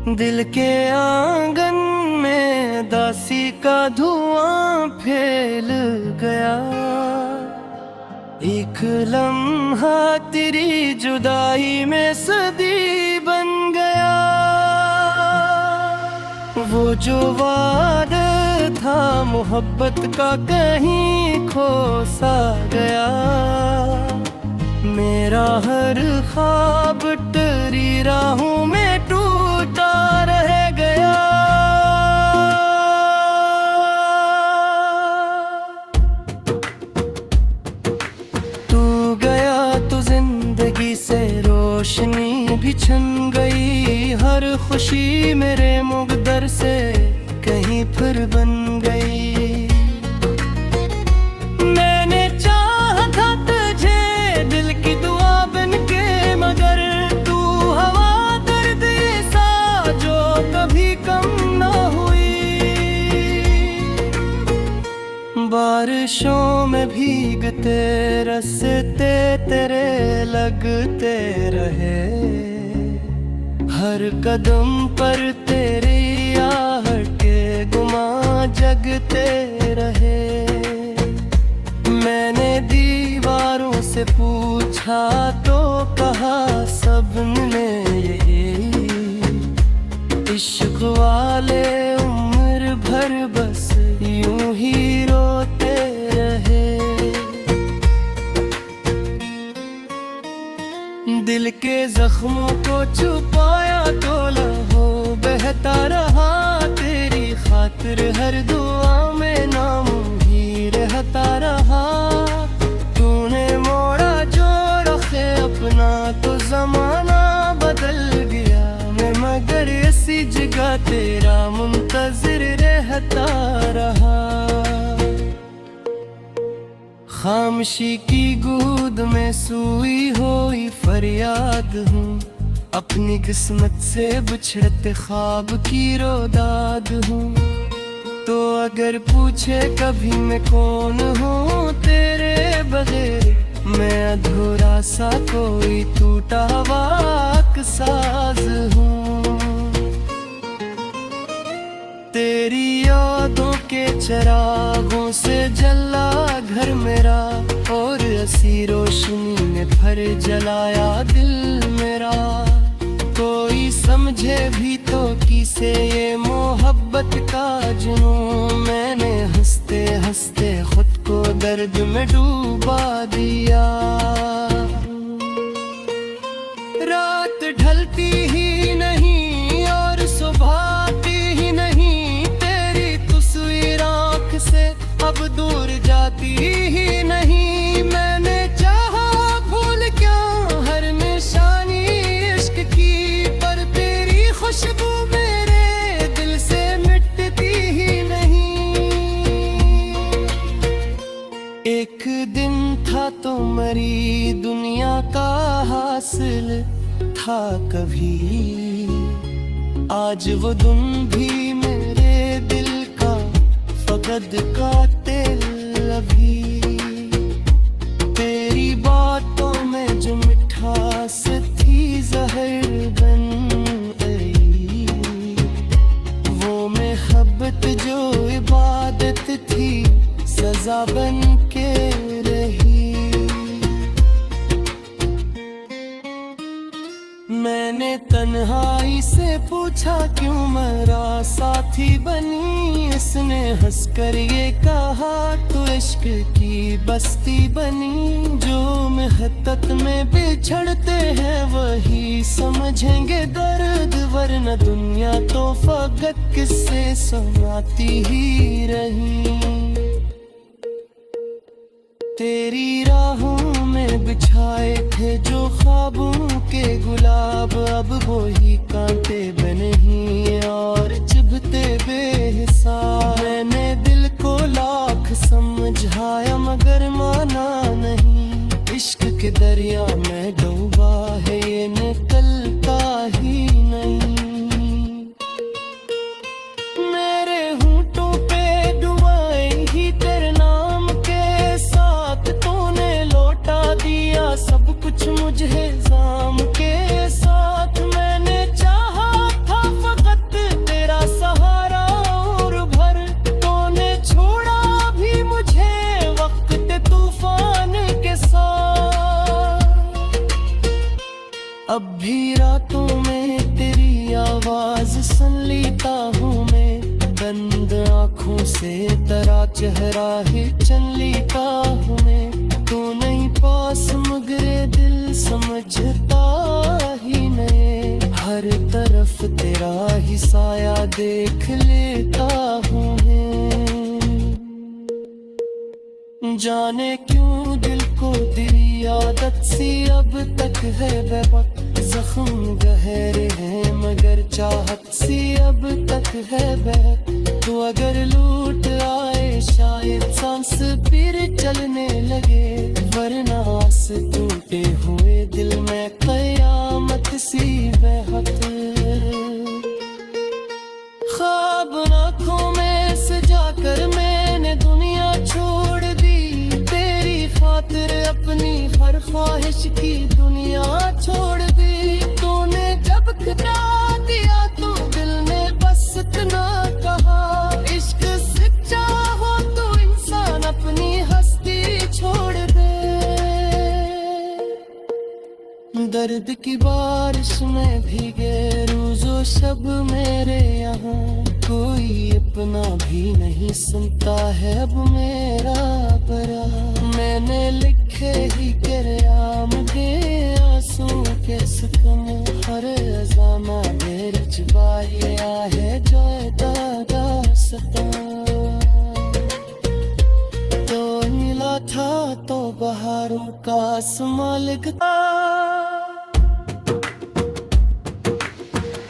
दिल के आंगन में दासी का धुआं फैल गया। एक लम्हा तेरी जुदाई में सदी बन गया। वो जो वादा था मोहब्बत का कहीं खो सा गया। मेरा हर ख्वाब तेरी राहों में टूटा रह गया। तू गया तो जिंदगी से रोशनी भी छिन गई। हर खुशी मेरे मुकद्दर से कहीं फिर बन गई। मैंने चाहा था तुझे दिल की दुआ बन के, मगर तू हवा दर्द सा जो कभी कम न हुई। बारिशों में भीगते रास्ते तेरे लगते रहे। हर कदम पर तेरी आहट के गुमा जगते रहे। मैंने दीवारों से पूछा तो कहा सबने यही, इश्क वाले उम्र भर बस यूं ही रोते रहे। दिल के जख्मों को छुपाया तो लहू बहता रहा। तेरी खातिर हर दुआ में नाम ही रहता रहा। तूने मोड़ा जो रखे अपना तो जमाना बदल गया। मैं मगर इसी जगह तेरा मुंतजिर रहता रहा। खामोशी की गूद में सूई हुई फरियाद हूँ। अपनी किस्मत से बिछड़ते ख्वाब की रोदाद हूँ। तो अगर पूछे कभी मैं कौन हूँ तेरे बगैर, मैं अधूरा सा कोई टूटा वाक साज हूँ। तेरी यादों के चरागों से जला घर मेरा, और ऐसी रोशनी ने भर जलाया दिल मेरा। कोई समझे भी तो किसे ये मोहब्बत का जुनून। मैंने हंसते हंसते खुद को दर्द में डूबा दिया। रात ढलती ही नहीं और सुबह आती ही नहीं। तेरी तस्वीर आँख से अब दूर जाती ही नहीं। मैंने चाहा भूल क्या हर निशानी इश्क की, पर तेरी खुशबू मेरे दिल से मिटती ही नहीं। एक दिन था तो मरी दुनिया का हासिल था कभी। आज वो दिन भी मेरे दिल का फकद का दिल अभी। तेरी बातों में जो मिठास थी जहर बन गई। वो मोहब्बत जो इबादत थी सजा बन के रही। मैंने तन्हाई से पूछा क्यों मेरा साथी बनी। इसने हंसकर ये कहा तो इश्क की बस्ती बनी। जो महत्तत में बिछड़ते हैं वही समझेंगे दर्द, वरना दुनिया तो फकत किससे सुनाती ही रही। तेरी राहों में बिछाए थे जो ख्वाबों के गुलाब, अब वो ही कांटे बने ही और चुभते बेहिसाब। मैंने दिल को लाख समझाया मगर माना नहीं। इश्क के दरिया में डूबा है ये निकलता ही नहीं। मेरे होंठों पे डुबाए ही तेरे नाम के साथ, तूने लौटा दिया सब कुछ मुझे जाम के साथ। मैंने चाहा रातों में तेरी आवाज सुन लेता हूँ मैं, बंद आँखों से तेरा चेहरा ही चन लेता हूँ मैं। तू नहीं पास मगर दिल समझता ही नहीं, हर तरफ तेरा ही साया देख लेता हूँ मैं। जाने क्यों दिल को तेरी आदत सी अब तक है बेबाक, जख्म गहरे हैं मगर चाहत सी अब तक है बैक। तो अगर लूट आए शायद सांस फिर चलने लगे, वरना आस टूटे हुए दिल में कयामत सी बेहद। ख्वाब आँखों में सजा कर मैंने दुनिया छोड़ दी, तेरी खातिर अपनी हर ख्वाहिश की दुनिया छोड़ दी। तूने जब ठुकरा दिया तो दिल ने बस इतना कहा, इश्क सच्चा हो तो इंसान अपनी हस्ती छोड़ दे। दर्द की बारिश में भीगे रोज़ो शब मेरे यहाँ, कोई अपना भी नहीं सुनता है अब मेरा बरा। मैंने लिखे ही किरयाम के आंसू के सुकम, हर अज़ामा मेरे जबाया है जो दादा सता। तो मिला था तो बहारों का आसमां लिखता,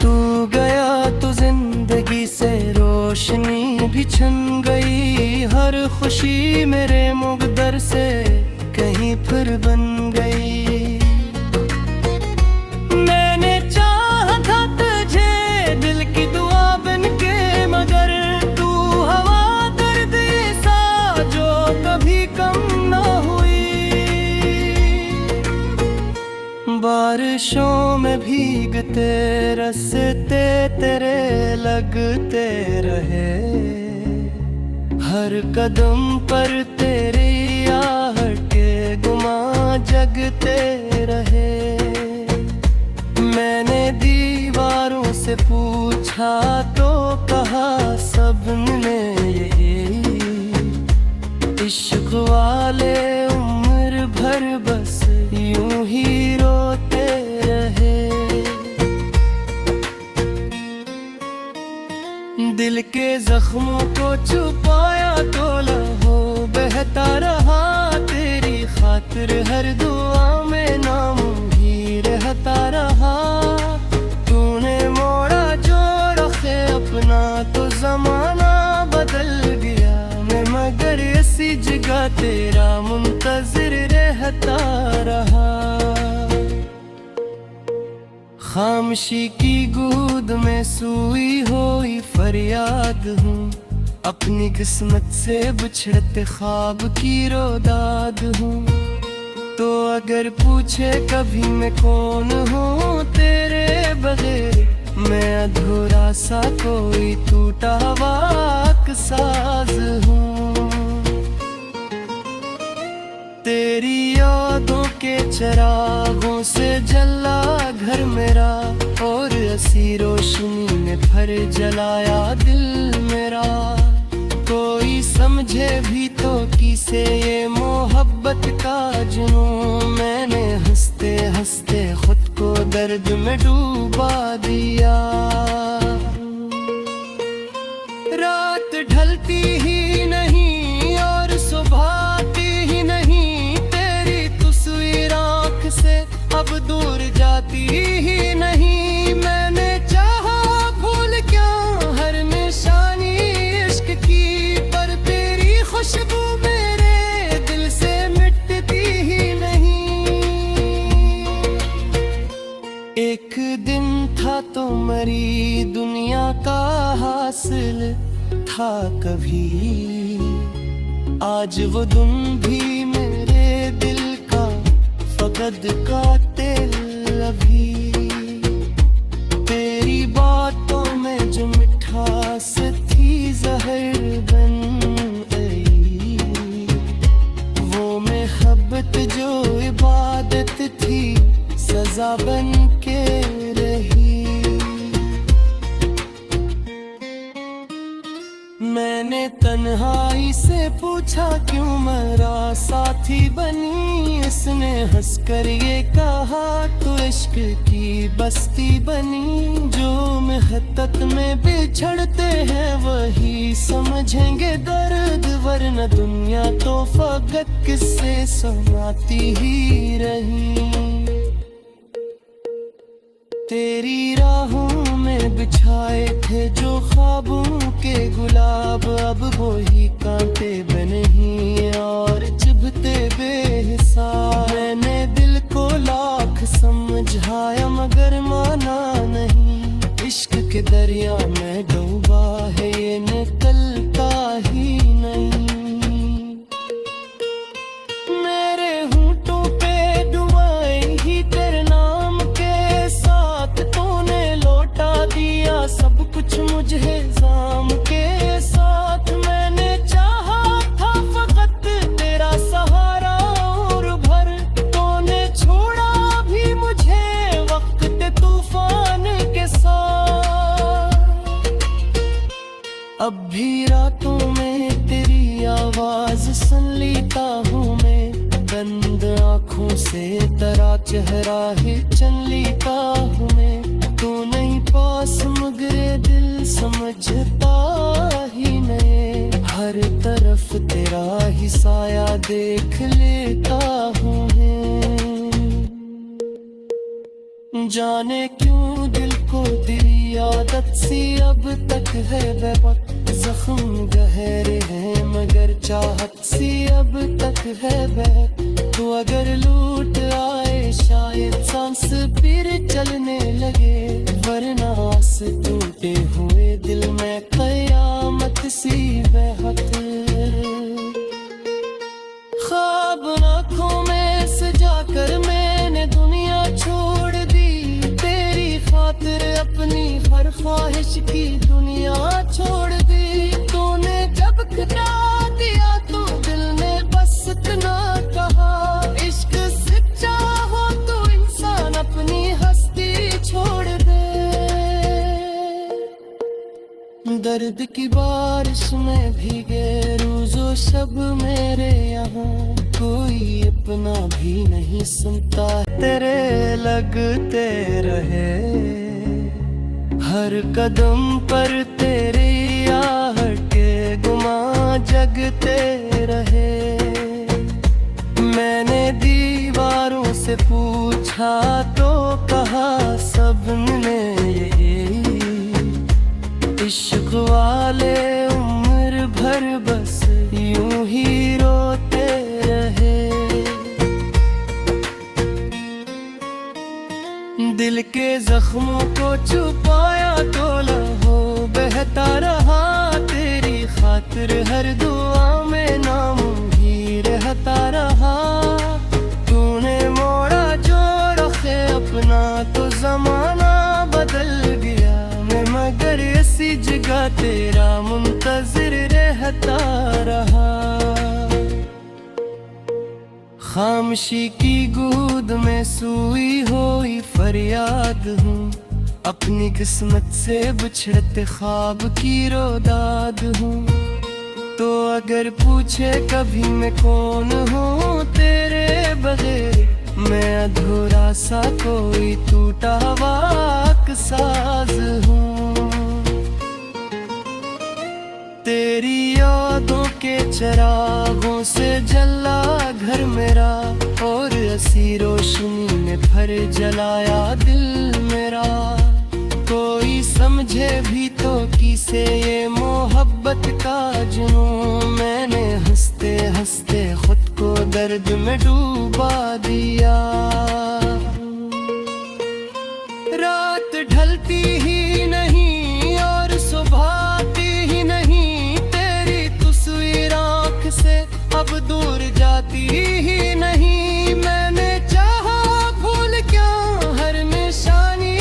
तू गया तो जिंदगी से रोशनी भी छिन गई, हर खुशी मेरे मुकद्दर से कहीं फिर बन गई। मैंने चाहा था तुझे दिल की दुआ बन के, मगर तू हवा दर्द ऐसा जो कभी कम न हुई। बारिशों में भीगते रास्ते तेरे लगते रहे, हर कदम पर तेरी आहट के गुमा जगते रहे। मैंने दीवारों से पूछा तो कहा सबने यही, इश्क वाले उम्र भर बस यूं ही रोते रहे। दिल के जख्मों को छुपाया तो लहू बहता रहा, तेरी खातिर हर दुआ में नाम ही रहता रहा। तूने मोड़ा जो रखे अपना तो जमाना बदल गया, मैं मगर इसी जगह तेरा मुंतजिर रहता रहा। खामोशी की गूद में सोई हुई फरियाद हूँ, अपनी किस्मत से बिछड़ते ख्वाब की रोदाद हूँ। तो अगर पूछे कभी मैं कौन हूँ तेरे बगैर, मैं अधूरा सा कोई टूटा वाक साज हूँ। तेरी यादों के चिरागों से जला घर मेरा, और ऐसी रोशनी में भर जलाया दिल मेरा। कोई समझे भी तो किसे ये मोहब्बत का जुनून, मैंने हंसते हंसते खुद को दर्द में डूबा दिया। रात ढलती ही नहीं और सुबह आती ही नहीं, तेरी तस्वीर आँख से अब दूर जाती ही नहीं। मैंने चाहा भूल क्या हर निशानी इश्क की, पर तेरी खुशबू मेरे दिल से मिटती ही नहीं। एक दिन था तो मरी दुनिया का हासिल था कभी, आज वो दिन भी मेरे दिल का फकद का दिल अभी। तेरी बातों में जो मिठास थी जहर बन गई, वो मोहब्बत जो इबादत थी सजा बन के रही। से पूछा क्यों मेरा साथी बनी, इसने हंसकर ये कहा तो इश्क की बस्ती बनी। जो महत्तत में बिछड़ते हैं वही समझेंगे दर्द, वरना दुनिया तो फकत किससे सुनाती ही रही। तेरी राहों में बिछाए थे जो ख्वाबों के गुलाब, अब वो ही कांटे बने ही और चुभते बेहिसाब। मैंने दिल को लाख समझाया मगर माना नहीं, इश्क के दरिया में डूबा है ये निकलता ही नहीं। मेरे होंठों पे डुबाए ही तेरे नाम के साथ, तूने लौटा दिया सब कुछ मुझे इल्जाम के साथ। मैंने चाहा था फकत तेरा सहारा और भर, तूने छोड़ा भी मुझे वक्त तूफान के साथ। अब भी रातों में तेरी आवाज सुन लेता हूँ मैं, बंद आँखों से तेरा चेहरा ही चन लेता हूँ मैं। तू नहीं पास मगर दिल समझता ही नहीं, हर तरफ तेरा ही साया देख लेता हूँ मैं। जाने क्यों दिल को तेरी आदत सी अब तक है बेबक, जख्म गहरे हैं मगर चाहत सी अब तक है बहक। तो अगर लूट आए शायद सांस फिर चलने लगे, वरना आस टूटे हुए दिल में कयामत सी बहक। ख्वाब आँखों में सजा कर मैंने दुनिया छोड़ दी, तेरी खातिर अपनी हर ख्वाहिश की दुनिया छोड़ दी। तूने जब खिला दिया तो दिल ने बस इतना कहा, इश्क सच्चा हो तो इंसान अपनी हस्ती छोड़ दे। दर्द की बारिश में भीगे रोजो शब मेरे यहाँ, कोई अपना भी नहीं सुनता तेरे लगते रहे। हर कदम पर तेरे आहट के गुमा जगते रहे। मैंने दीवारों से पूछा तो कहा सबने यही, इश्क वाले उम्र भर बस यूं ही रोते रहे। दिल के जख्मों को छुपाया तो लहू बहता रहा, तेरी खातिर हर दुआ में नाम ही रहता रहा। तूने मोड़ा जो रखे अपना तो जमाना बदल गया, मैं मगर इसी जगह तेरा मुंतजिर रहता रहा। खामोशी की गूद में सोई हुई फरियाद हूँ, अपनी किस्मत से बिछड़ते ख्वाब की रोदाद हूँ। तो अगर पूछे कभी मैं कौन हूँ तेरे बगैर, मैं अधूरा सा कोई टूटा वाक साज हूँ। तेरी यादों के चिरागों से जला घर मेरा, और ऐसी रोशनी में भर जलाया दिल मेरा। कोई समझे भी तो किसे ये मोहब्बत का जुनून, मैंने हंसते हंसते खुद को दर्द में डूबा दिया। रात ढलती ही नहीं और सुबह आती ही नहीं, तेरी तस्वीर आँख से अब दूर जाती ही नहीं। मैंने चाहा भूल क्या हर निशानी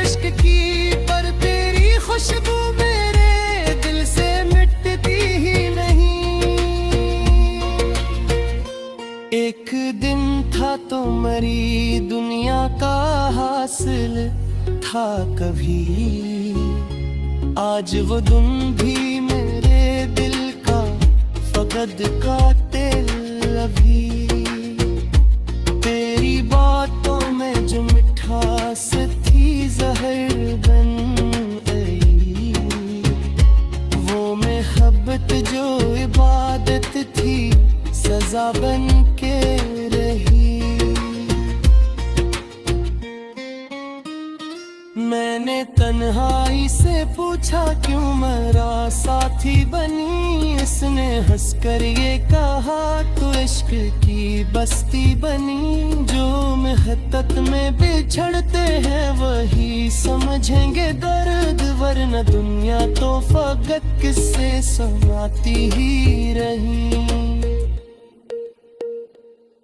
इश्क की, पर तेरी खुशबू मेरे दिल से मिटती ही नहीं। एक दिन था तो मरी दुनिया का हासिल था कभी, आज वो दिन भी मेरे दिल का फकद का दिल अभी। तेरी बातों में जो मिठास थी जहर बन गई, वो मोहब्बत जो इबादत थी सजा बन के रही। मैंने तन्हाई से पूछा क्यों मेरा साथी बनी, इसने हंसकर ये कहा तो इश्क की बस्ती बनी। जो महत्तत में बिछड़ते हैं वही समझेंगे दर्द, वरना दुनिया तो फकत किससे सुनाती ही रही।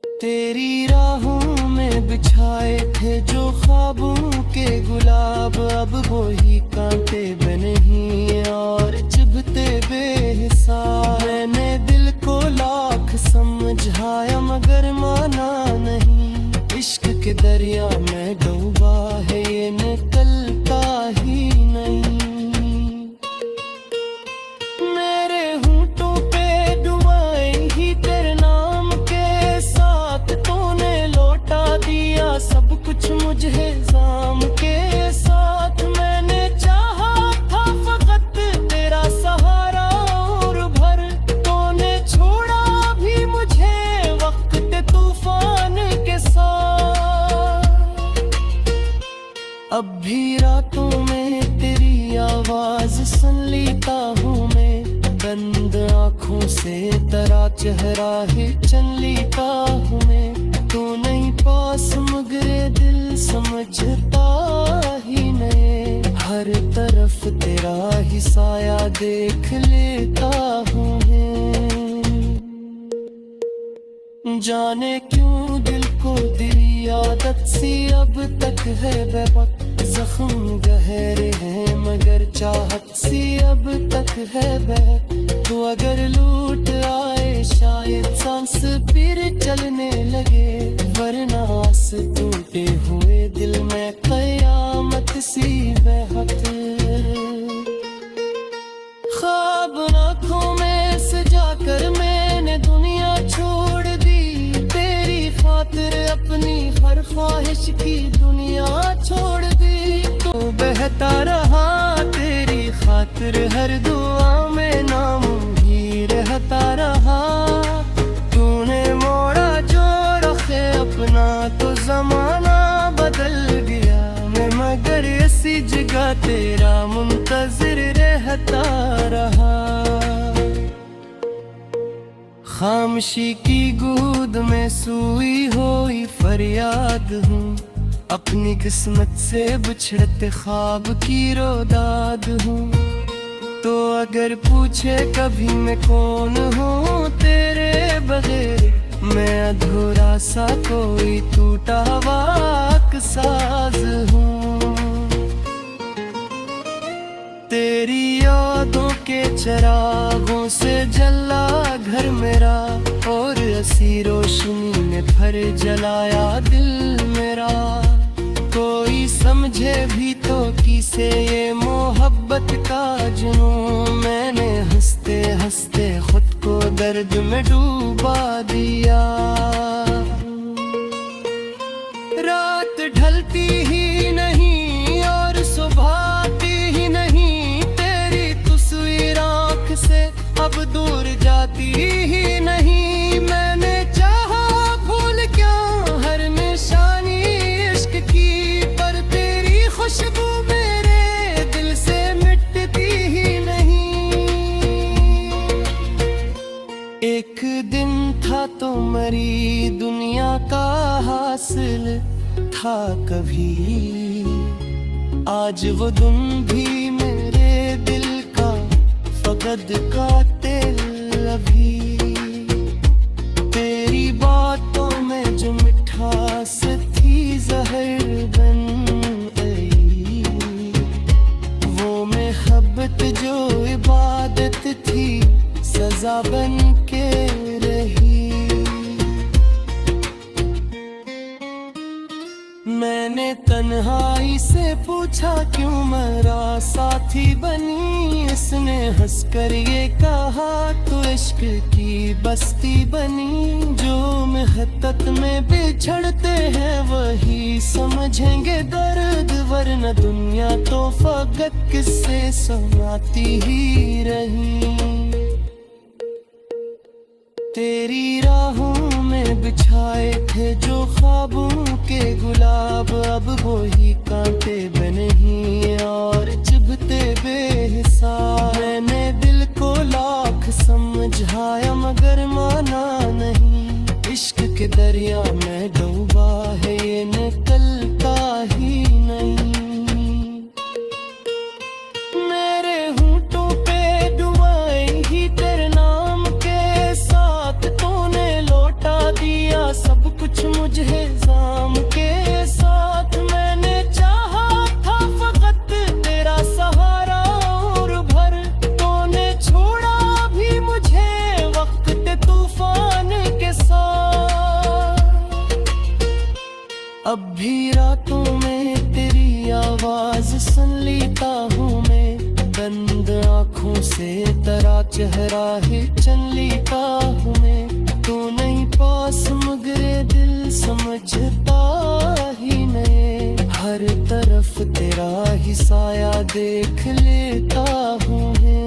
तेरी राहों में बिछाए थे जो ख्वाबों के गुलाब, अब वो ही कांटे बने ही और चुभते बेहिसाब। मैंने दिल को लाख समझाया मगर माना नहीं, इश्क के दरिया में डूबा है ये निकलता ही नहीं। मेरे होंठों पे डुबाए ही तेरे नाम के साथ, तूने लौटा दिया सब कुछ मुझे इल्जाम के साथ। मैंने चाहा था फकत तेरा सहारा और भर, तूने छोड़ा भी मुझे वक्त तूफान के साथ। अब भी रातों में तेरी आवाज सुन लेता हूँ मैं, बंद आँखों से तेरा चेहरा ही चन लेता हूँ मैं। तू नहीं पास मगर दिल समझता ही नहीं, हर तरफ तेरा ही साया देख लेता हूँ मैं। जाने क्यों दिल को तेरी आदत सी अब तक है बेबक, जख्म गहरे हैं मगर चाहत सी अब तक है बहक। तो अगर लूट आए शायद सांस फिर चलने लगे, वरना आस टूटे हुए दिल में कयामत सी बहक। ख्वाब आँखों में सजा कर मैंने दुनिया छोड़ दी, तेरी खातिर अपनी हर ख्वाहिश की दुनिया छोड़ दी। तो बहता रहा तेरी खातिर हर दुआ में नाम ही रहता रहा। तूने मोड़ा जो रखे अपना तो जमाना बदल गया, मैं मगर इसी जगह तेरा मुंतजिर रहता रहा। खामोशी की गूद में सोई हुई फरियाद हूँ, अपनी किस्मत से बिछड़ते ख्वाब की रोदाद हूँ। तो अगर पूछे कभी मैं कौन हूँ तेरे बगैर, मैं अधूरा सा कोई टूटा वाक साज हूँ। तेरी यादों के चरागों से जला घर मेरा, और ऐसी रोशनी ने भर जलाया दिल मेरा। कोई समझे भी तो किसे ये मोहब्बत का जुनून, मैंने हंसते हंसते खुद को दर्द में डूबा दिया। रात ढलती ही नहीं और सुबह आती ही नहीं, तेरी तस्वीर आँख से अब दूर जाती ही नहीं। मैंने चाहा भूल क्या हर निशानी इश्क की, पर तेरी खुशबू मेरे दिल से मिटती ही नहीं। एक दिन था तो मरी दुनिया का हासिल था कभी, आज वो दिन भी मेरे दिल का फकद का दिल अभी। तेरी बातों में जो मिठास थी जहर बन गई, वो मोहब्बत जो इबादत थी सजा बन के रही। मैंने तन्हाई से पूछा क्यों मरा साथी बनी, इसने हंसकर ये कहा तो इश्क की बस्ती बनी। जो महत्तत में बिछड़ते हैं वही समझेंगे दर्द, वरना दुनिया तो फकत किससे सुनाती ही रही। तेरी राहों में बिछाए थे जो ख्वाबों के गुलाब, अब वो ही कांटे बने ही और चुभते बेहिसाब। मैंने दिल को लाख समझाया मगर माना नहीं, इश्क के दरिया में डूबा है ये निकलता ही नहीं। मेरे होंठों पे दुआएं ही तेरे नाम के साथ, तूने लौटा दिया सब कुछ मुझे जाम के साथ। मैंने चाहा था फकत तेरा सहारा और भर, तूने छोड़ा भी मुझे वक्त तूफान के साथ। अब भी रातों में तेरी आवाज सुन लेता हूँ मैं, बंद आँखों से तेरा चेहरा ही चन लेता हूँ मैं। तू नहीं पास मगर दिल समझता ही नहीं, हर तरफ तेरा ही साया देख लेता हूँ मैं।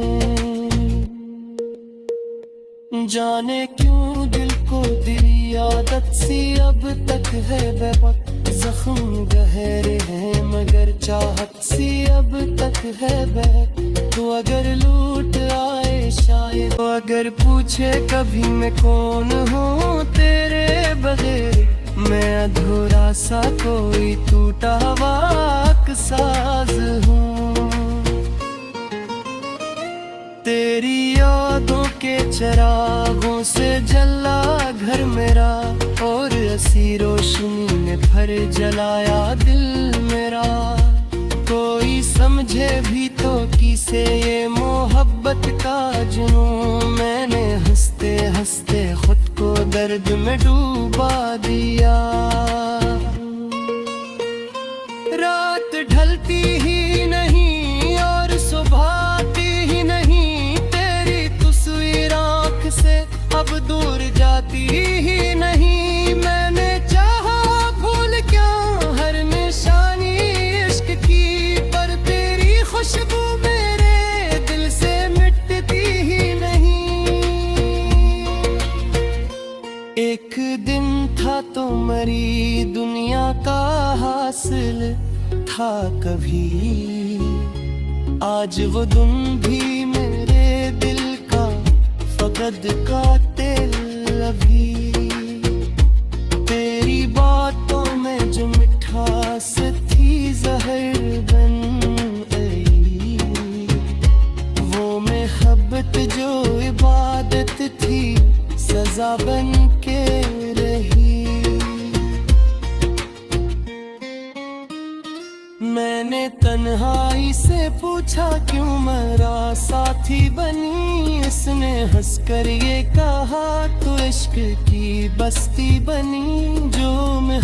जाने क्यों दिल को तेरी आदत सी अब तक है बेपक, जख्म गहरे हैं मगर चाहत सी अब तक है बहक। तो अगर लूट आए शायद, तो अगर पूछे कभी मैं कौन हूँ तेरे बगैर, मैं अधूरा सा कोई टूटा वाक साज हूँ। तेरी यादों के चिरागों से जला घर मेरा, और ऐसी रोशनी ने भर जलाया दिल मेरा। कोई समझे भी तो किसे ये मोहब्बत का जुनून, मैंने हंसते हंसते खुद को दर्द में डूबा दिया। रात ढलती ही नहीं और सुबह आती ही नहीं, तेरी तस्वीर आँख से अब दूर जाती ही नहीं। मैंने चाहा भूल क्या हर निशानी इश्क की, पर तेरी खुशबू मेरे दिल से मिटती ही नहीं। एक दिन था तो मरी दुनिया का हासिल था कभी, आज वो दिन भी मेरे दिल का फकद का दिल अभी। तेरी बातों में जो मिठास थी जहर बन गई, वो मोहब्बत जो इबादत थी सजा बन के रही। मैंने तन्हाई से पूछा क्यों मेरा साथी बनी, इसने हंसकर ये कहा तो इश्क की बस्ती बनी। जो मैं